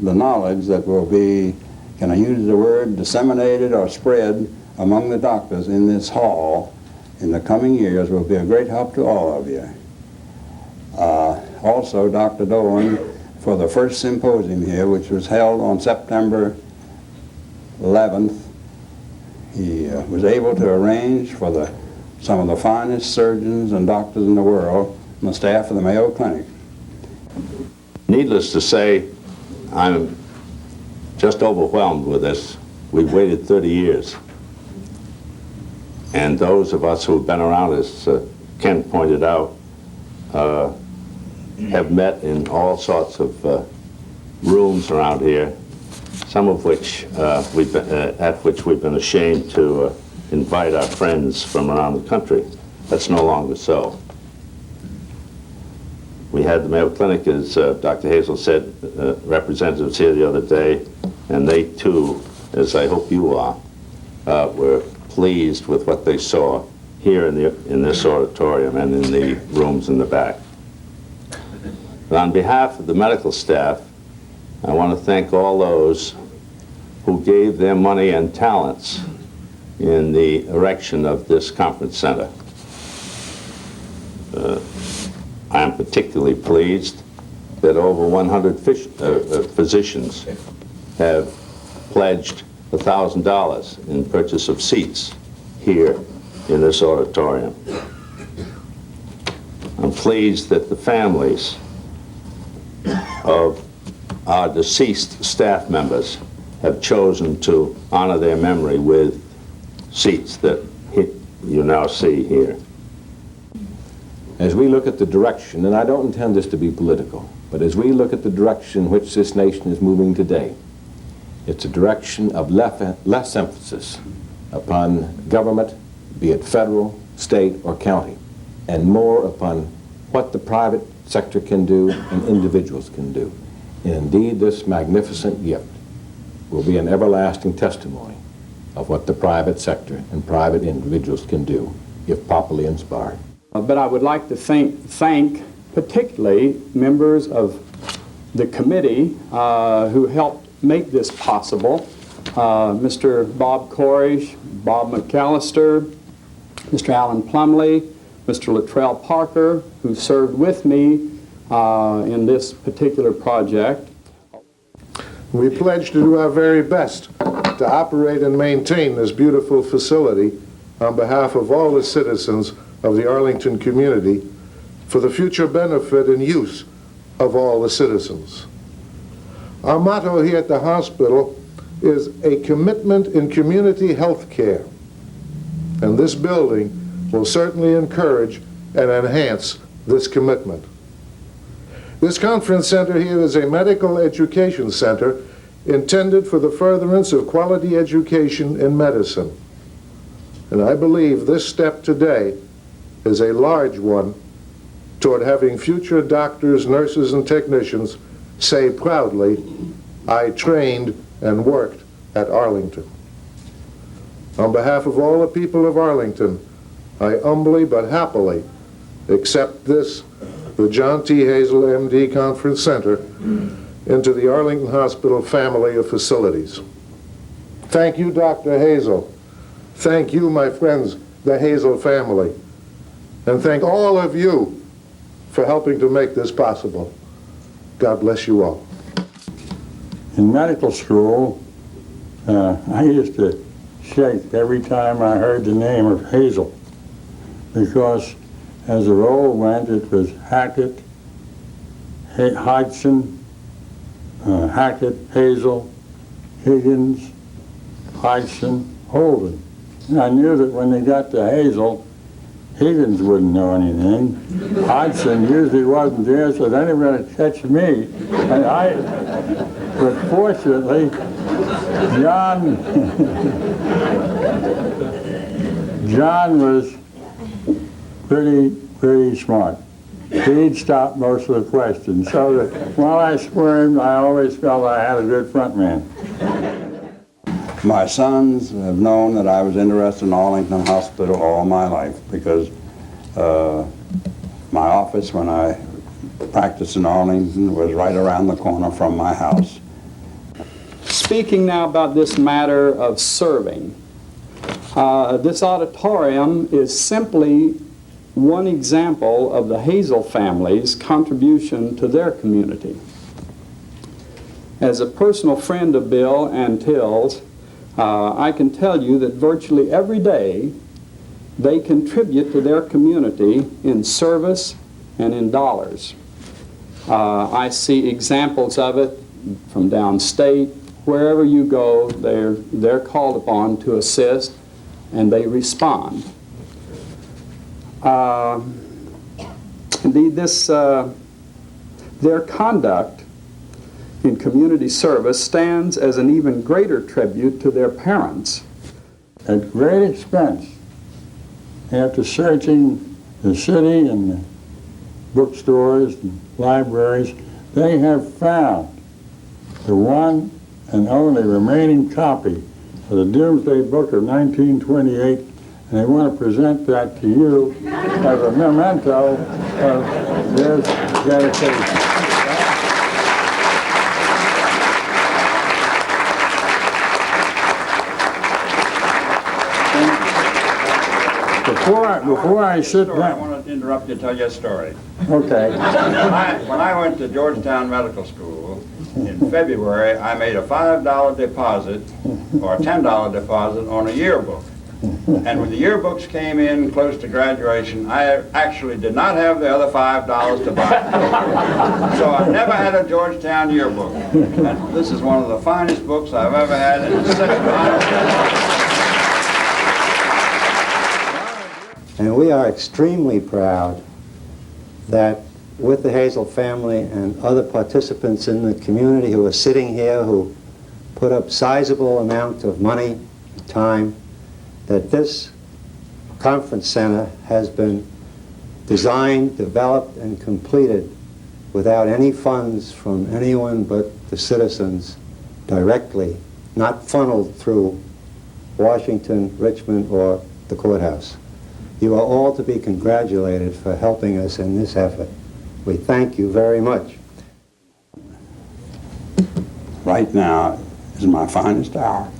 the knowledge that will be, can I use the word, disseminated or spread among the doctors in this hall in the coming years will be a great help to all of you. Also, Dr. Dolan, for the first symposium here, which was held on September 11th, he was able to arrange for some of the finest surgeons and doctors in the world on the staff of the Mayo Clinic. Needless to say, I'm just overwhelmed with this. We've waited 30 years. And those of us who've been around, as Ken pointed out, have met in all sorts of rooms around here, some of which at which we've been ashamed to invite our friends from around the country. That's no longer so. We had the Mayo Clinic, as Dr. Hazel said, representatives here the other day, and they too, as I hope you are, were pleased with what they saw here in this auditorium and in the rooms in the back. But on behalf of the medical staff, I want to thank all those who gave their money and talents in the erection of this conference center. I am particularly pleased that over 100 physicians have pledged $1,000 in purchase of seats here in this auditorium. I'm pleased that the families of our deceased staff members have chosen to honor their memory with seats that you now see here. As we look at the direction, and I don't intend this to be political, but as we look at the direction in which this nation is moving today, it's a direction of less emphasis upon government, be it federal, state, or county, and more upon what the private sector can do and individuals can do. And indeed, this magnificent gift will be an everlasting testimony of what the private sector and private individuals can do if properly inspired. But I would like to thank particularly members of the committee who helped make this possible. Mr. Bob Corish, Bob McAllister, Mr. Alan Plumley, Mr. Luttrell Parker, who served with me in this particular project. We pledge to do our very best to operate and maintain this beautiful facility on behalf of all the citizens of the Arlington community for the future benefit and use of all the citizens. Our motto here at the hospital is a commitment in community health care, and this building will certainly encourage and enhance this commitment. This conference center here is a medical education center intended for the furtherance of quality education in medicine. And I believe this step today is a large one toward having future doctors, nurses, and technicians say proudly, "I trained and worked at Arlington." On behalf of all the people of Arlington, I humbly but happily accept this, the John T. Hazel, MD Conference Center, into the Arlington Hospital family of facilities. Thank you, Dr. Hazel. Thank you, my friends, the Hazel family. And thank all of you for helping to make this possible. God bless you all. In medical school, I used to shake every time I heard the name of Hazel, because as the roll went, it was Hackett, Hodgson, Hackett, Hazel, Higgins, Hodgson, Holden. And I knew that when they got to Hazel, Higgins wouldn't know anything. Hodgson usually wasn't there, so then they were going to catch me. And but fortunately, John was pretty smart. He'd stop most of the questions. So that while I squirmed, I always felt I had a good front man. My sons have known that I was interested in Arlington Hospital all my life, because my office when I practiced in Arlington was right around the corner from my house. speaking now about this matter of serving. This auditorium is simply one example of the Hazel family's contribution to their community. As a personal friend of Bill and Till's, I can tell you that virtually every day they contribute to their community in service and in dollars. I see examples of it from downstate. Wherever you go, they're called upon to assist, and they respond. Indeed, their conduct in community service stands as an even greater tribute to their parents. At great expense, after searching the city and the bookstores and libraries, they have found the one and only remaining copy of the Doomsday Book of 1928, and they want to present that to you as a memento of their dedication. Before I sit I down, want to interrupt you and tell you a story. okay. When I went to Georgetown Medical School in February, I made a $5 deposit or a $10 deposit on a yearbook. And when the yearbooks came in close to graduation, I actually did not have the other $5 to buy. So I never had a Georgetown yearbook. And this is one of the finest books I've ever had, and it's such a And we are extremely proud that with the Hazel family and other participants in the community who are sitting here, who put up sizable amount of money, time, that this conference center has been designed, developed, and completed without any funds from anyone but the citizens directly, not funneled through Washington, Richmond, or the courthouse. You are all to be congratulated for helping us in this effort. We thank you very much. Right now is my finest hour.